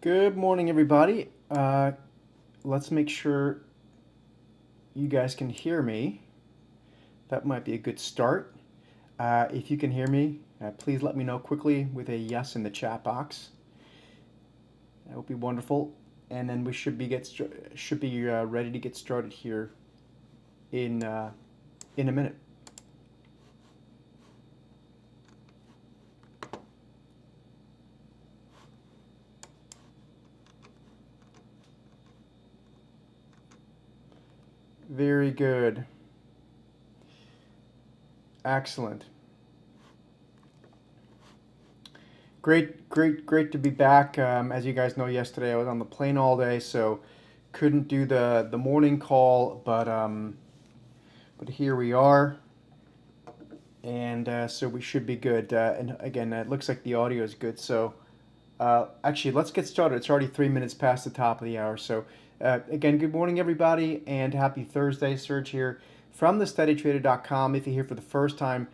Good morning, everybody. Let's make sure you guys can hear me. That might be a good start. If you can hear me, please let me know quickly with a yes in the chat box. That would be wonderful. And then we should be ready to get started here in uh, in a minute. Very good. Excellent. Great to be back. As you guys know, yesterday I was on the plane all day, so couldn't do the morning call, but here we are, and so we should be good. And again, it looks like the audio is good. So actually, let's get started. It's already 3 minutes past the top of the hour. So again, good morning, everybody, and happy Thursday. Serge here from thesteadytrader.com. If you're here for the first time,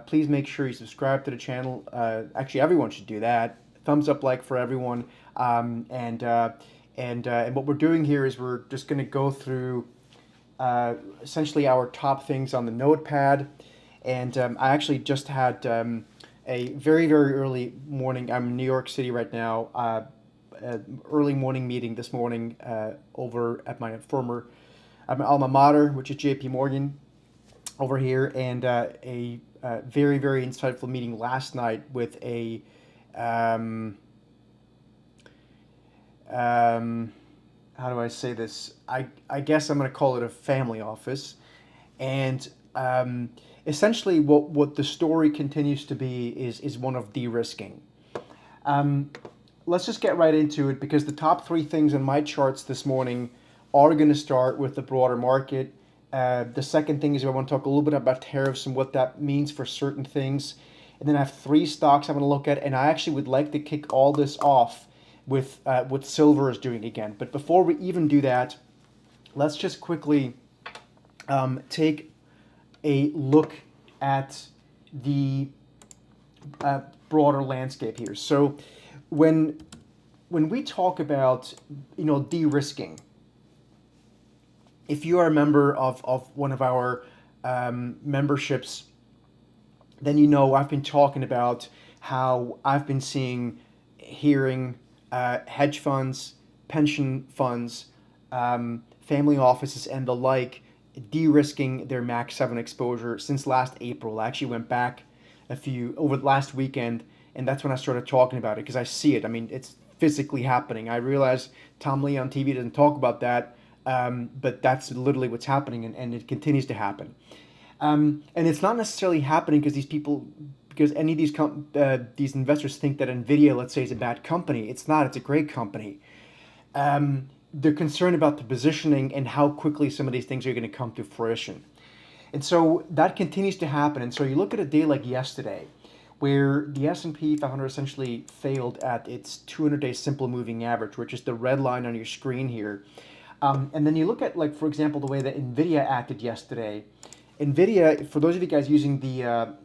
please make sure you subscribe to the channel. Actually, everyone should do that. Thumbs up, like for everyone. And what we're doing here is we're just going to go through essentially our top things on the notepad. And I actually just had a very early morning. I'm in New York City right now. Early morning meeting this morning over at my former alma mater, which is J.P. Morgan over here, and a very insightful meeting last night with a um, um, how do I say this? I guess I'm going to call it a family office, and essentially what the story continues to be is one of de-risking. Um, let's just get right into it because the top three things in my charts this morning are going to start with the broader market. The second thing is I want to talk a little bit about tariffs and what that means for certain things. And then I have three stocks I'm going to look at, and I actually would like to kick all this off with what silver is doing again. But before we even do that, let's just quickly take a look at the broader landscape here. So when we talk about de-risking, if you are a member of one of our memberships, then you know I've been talking about how I've been hearing hedge funds, pension funds, family offices, and the like de-risking their Max 7 exposure since last April. I actually went back a few over the last weekend, and that's when I started talking about it because I see it. I mean, it's physically happening. I realize Tom Lee on TV doesn't talk about that, but that's literally what's happening, and it continues to happen. And it's not necessarily happening because any of these investors think that Nvidia, let's say, is a bad company. It's not. It's a great company. They're concerned about the positioning and how quickly some of these things are going to come to fruition. And so that continues to happen. And so you look at a day like yesterday, where the S&P 500 essentially failed at its 200-day simple moving average, which is the red line on your screen here. And then you look at, like, for example, the way that Nvidia acted yesterday. Nvidia, for those of you guys using the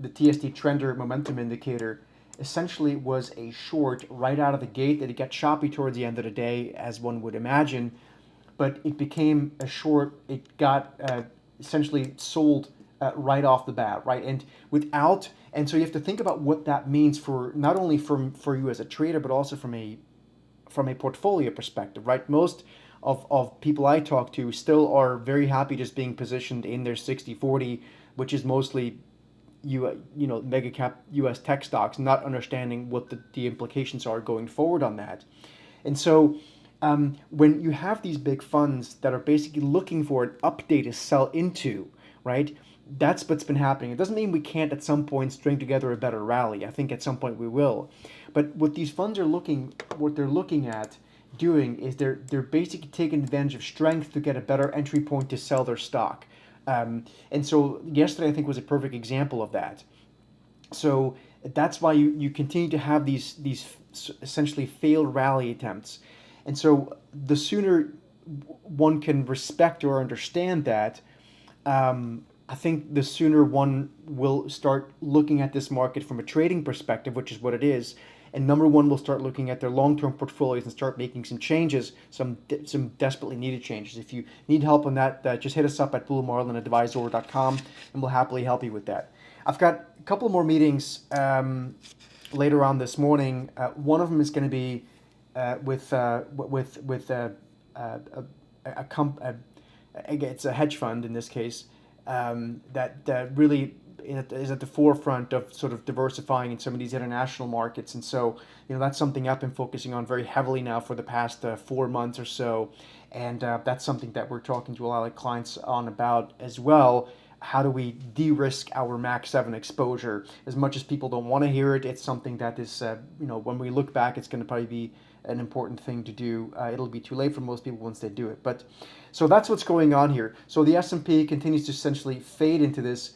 TSD Trender Momentum Indicator, essentially was a short right out of the gate. That it got choppy towards the end of the day, as one would imagine, but it became a short. It got essentially sold right off the bat, right? And so you have to think about what that means for not only for you as a trader, but also from a portfolio perspective, right? Most of people I talk to still are very happy just being positioned in their 60/40, which is mostly mega cap U.S. tech stocks, not understanding what the implications are going forward on that. And so when you have these big funds that are basically looking for an update to sell into, right? That's what's been happening. It doesn't mean we can't at some point string together a better rally. I think at some point we will. But what they're looking at doing is they're basically taking advantage of strength to get a better entry point to sell their stock. And so yesterday I think was a perfect example of that. So that's why you continue to have these essentially failed rally attempts. And so the sooner one can respect or understand that, I think the sooner one will start looking at this market from a trading perspective, which is what it is, and number one will start looking at their long-term portfolios and start making some changes, some desperately needed changes. If you need help on that, just hit us up at bluemarlinadvisor.com, and we'll happily help you with that. I've got a couple more meetings later on this morning. One of them is going to be with it's a hedge fund in this case, that really is at the forefront of sort of diversifying in some of these international markets. And so, that's something I've been focusing on very heavily now for the past 4 months or so. And that's something that we're talking to a lot of clients on about as well. How do we de-risk our Max 7 exposure? As much as people don't want to hear it, it's something that is, when we look back, it's going to probably be an important thing to do. It'll be too late for most people once they do it. But so that's what's going on here. So the S&P continues to essentially fade into this,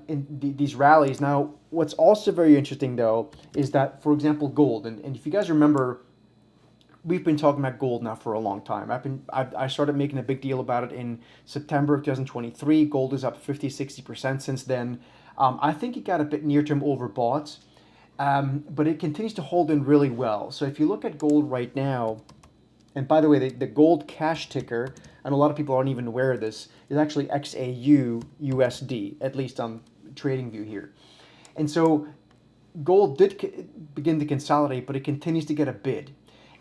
these rallies. Now, what's also very interesting, though, is that, for example, gold. And if you guys remember, we've been talking about gold now for a long time. I started making a big deal about it in September of 2023. Gold is up 50-60% since then. I think it got a bit near-term overbought, but it continues to hold in really well. So if you look at gold right now, and by the way, the gold cash ticker, and a lot of people aren't even aware of this, is actually XAU USD, at least on TradingView here. And so gold did begin to consolidate, but it continues to get a bid.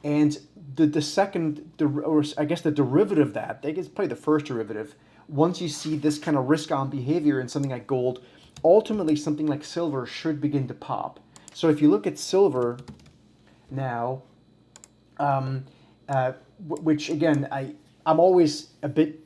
And the second, or I guess the derivative of that, I think it's probably the first derivative, once you see this kind of risk-on behavior in something like gold, ultimately something like silver should begin to pop. So if you look at silver now, which again, I'm always a bit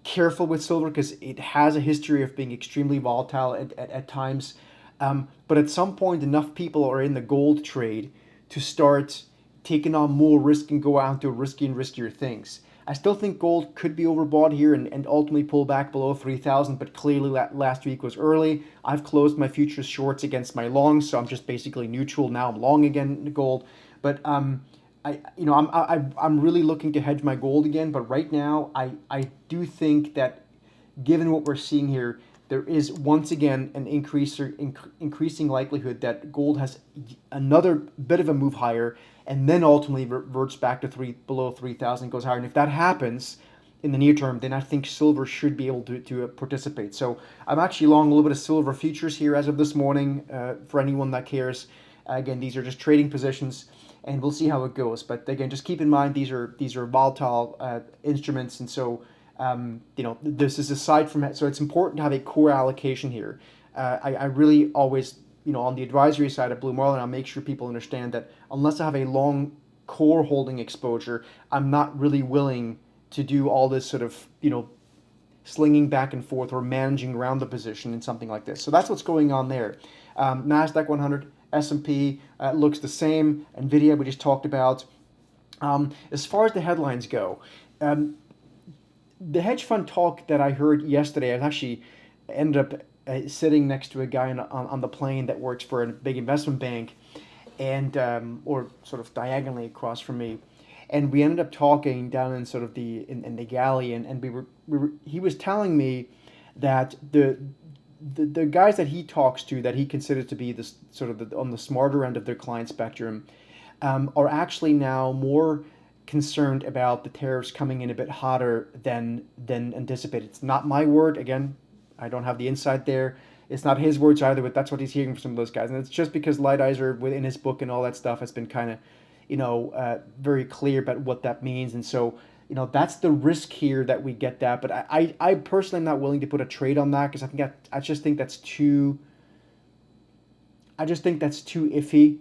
careful with silver because it has a history of being extremely volatile at times. But at some point, enough people are in the gold trade to start taking on more risk and go out and do risky and riskier things. I still think gold could be overbought here and ultimately pull back below 3,000, but clearly last week was early. I've closed my futures shorts against my longs, so I'm just basically neutral now. I'm long again in gold, but I'm really looking to hedge my gold again. But right now, I do think that given what we're seeing here, there is once again an increasing likelihood that gold has another bit of a move higher, and then ultimately reverts back to below 3,000, goes higher. And if that happens in the near term, then I think silver should be able to participate. So I'm actually long a little bit of silver futures here as of this morning, for anyone that cares. Again, these are just trading positions, and we'll see how it goes. But again, just keep in mind these are volatile instruments, and so this is aside from it. So it's important to have a core allocation here. I really always, on the advisory side of Blue Marlin, I'll make sure people understand that unless I have a long core holding exposure, I'm not really willing to do all this sort of, slinging back and forth or managing around the position in something like this. So that's what's going on there. NASDAQ 100, S&P looks the same. NVIDIA we just talked about. As far as the headlines go, the hedge fund talk that I heard yesterday, I actually ended up sitting next to a guy on the plane that works for a big investment bank, and or sort of diagonally across from me, and we ended up talking down in sort of in the galley, and he was telling me that the guys that he talks to, that he considers to be this sort of on the smarter end of their client spectrum, are actually now more concerned about the tariffs coming in a bit hotter than anticipated. It's not my word. Again, I don't have the insight there. It's not his words either, but that's what he's hearing from some of those guys. And it's just because Lighthizer, within his book and all that stuff, has been kind of, very clear about what that means. And so, that's the risk here that we get that. But I personally am not willing to put a trade on that because I just think that's too iffy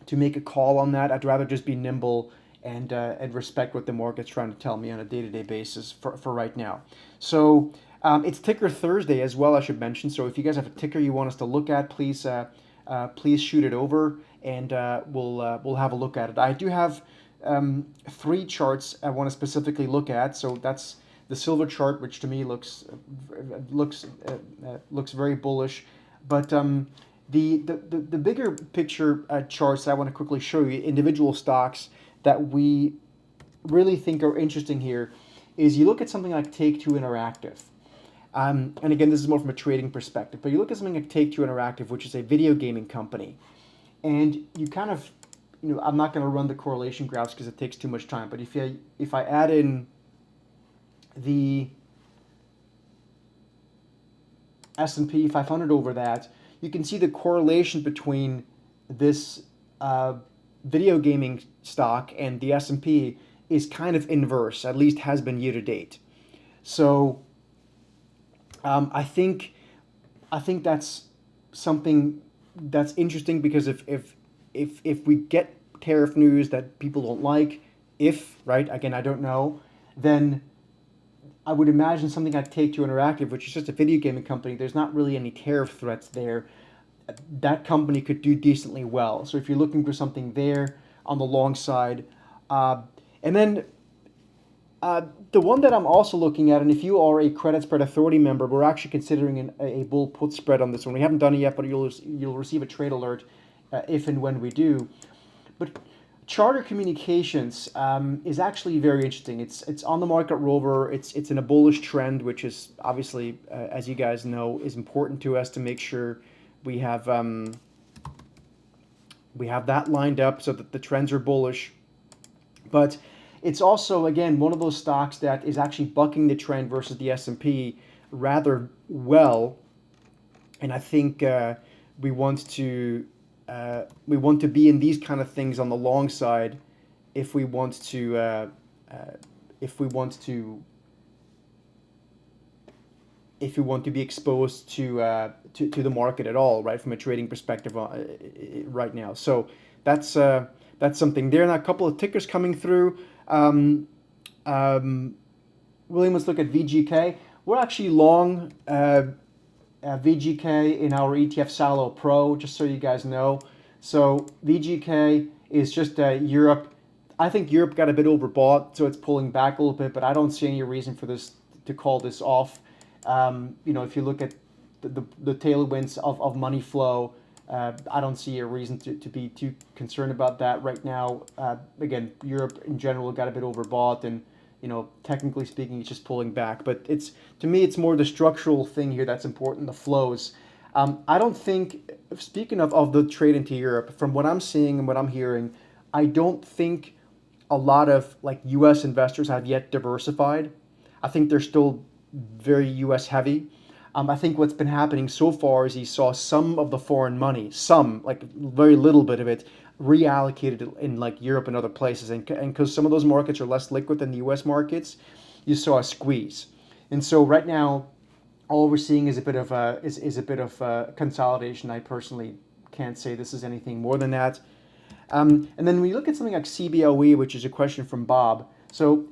to make a call on that. I'd rather just be nimble and respect what the market's trying to tell me on a day-to-day basis for right now. So it's Ticker Thursday as well, I should mention. So if you guys have a ticker you want us to look at, please shoot it over, and we'll have a look at it. I do have 3 charts I want to specifically look at. So that's the silver chart, which to me looks very bullish, but the bigger picture charts I want to quickly show you, individual stocks that we really think are interesting here, is you look at something like Take-Two Interactive. And again, this is more from a trading perspective. But you look at something like Take-Two Interactive, which is a video gaming company, and you kind of, I'm not going to run the correlation graphs because it takes too much time. But if I add in the S&P 500 over that, you can see the correlation between this video gaming stock and the S&P is kind of inverse, at least has been year to date. So I think that's something that's interesting, because if we get tariff news that people don't like, right, again, I don't know, then I would imagine something like Take-Two Interactive, which is just a video gaming company, there's not really any tariff threats there. That company could do decently well. So if you're looking for something there on the long side, and then the one that I'm also looking at, and if you are a Credit Spread Authority member, we're actually considering a bull put spread on this one. We haven't done it yet, but you'll receive a trade alert if and when we do. But Charter Communications is actually very interesting. It's on the market rover. It's in a bullish trend, which is obviously, as you guys know, is important to us to make sure we have that lined up so that the trends are bullish. But it's also, again, one of those stocks that is actually bucking the trend versus the S&P rather well, and I think we want to be in these kind of things on the long side if we want to be exposed to the market at all, right, from a trading perspective right now. So that's something there. And a couple of tickers coming through. William, let's look at VGK. We're actually long VGK in our ETF Salo Pro, just so you guys know. So VGK is just Europe. I think Europe got a bit overbought, so it's pulling back a little bit, but I don't see any reason for this to call this off. If you look at the tailwinds of money flow, I don't see a reason to be too concerned about that right now. Again, Europe in general got a bit overbought, and technically speaking, it's just pulling back. But to me, it's more the structural thing here that's important, the flows. I don't think, speaking of the trade into Europe, from what I'm seeing and what I'm hearing, I don't think a lot of U.S. investors have yet diversified. I think they're still very U.S. heavy. I think what's been happening so far is you saw some of the foreign money, very little bit of it, reallocated in Europe and other places, and because some of those markets are less liquid than the U.S. markets, you saw a squeeze. And so right now, all we're seeing is a bit of consolidation. I personally can't say this is anything more than that. And then when you look at something like CBOE, which is a question from Bob, so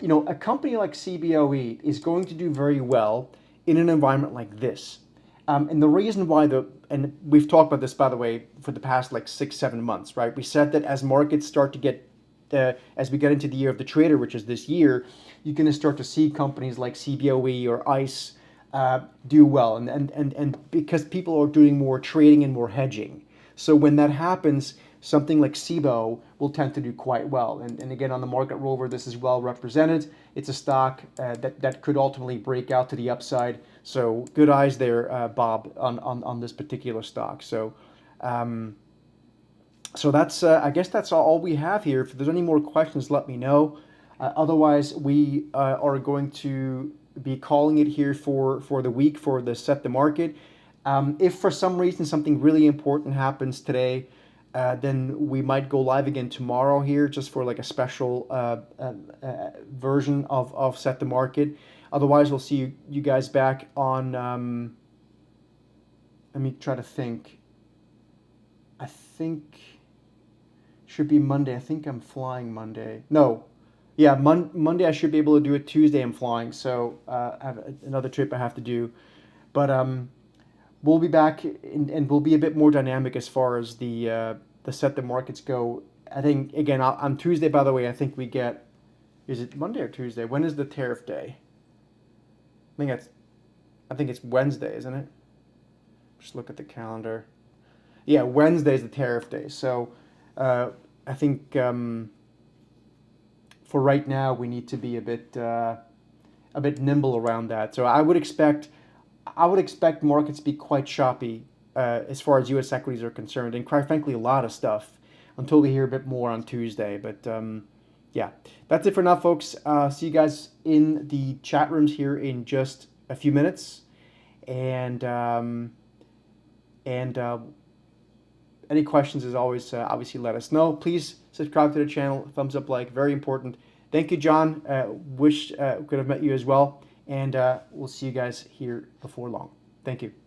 a company like CBOE is going to do very well in an environment like this. And the reason why and we've talked about this, by the way, for the past 6-7 months, right? We said that as markets start to get, as we get into the year of the trader, which is this year, you're going to start to see companies like CBOE or ICE do well. And because people are doing more trading and more hedging. So when that happens, something like CBOE will tend to do quite well. And again, on the market rover, this is well represented. It's a stock that could ultimately break out to the upside. So good eyes there, Bob, on this particular stock. So that's I guess that's all we have here. If there's any more questions, let me know. Otherwise, we are going to be calling it here for the week for the Set the Market. If for some reason something really important happens today, then we might go live again tomorrow here just for a special version of Set the Market. Otherwise, we'll see you guys back on, let me try to think. I think should be Monday. I think I'm flying Monday. No. Yeah, Monday I should be able to do it. Tuesday I'm flying, so I have another trip I have to do. But we'll be back, and we'll be a bit more dynamic as far as the Set the Markets go. I think, again, on Tuesday, by the way, I think we get, is it Monday or Tuesday? When is the tariff day? I think it's Wednesday, isn't it? Just look at the calendar. Yeah, Wednesday is the tariff day. So I think for right now, we need to be a bit a bit nimble around that. So I would expect markets to be quite choppy as far as U.S. equities are concerned, and quite frankly, a lot of stuff until we hear a bit more on Tuesday. But yeah, that's it for now, folks. See you guys in the chat rooms here in just a few minutes, and and any questions, as always, obviously let us know. Please subscribe to the channel, thumbs up, like, very important. Thank you, John. Wish could have met you as well, and we'll see you guys here before long. Thank you.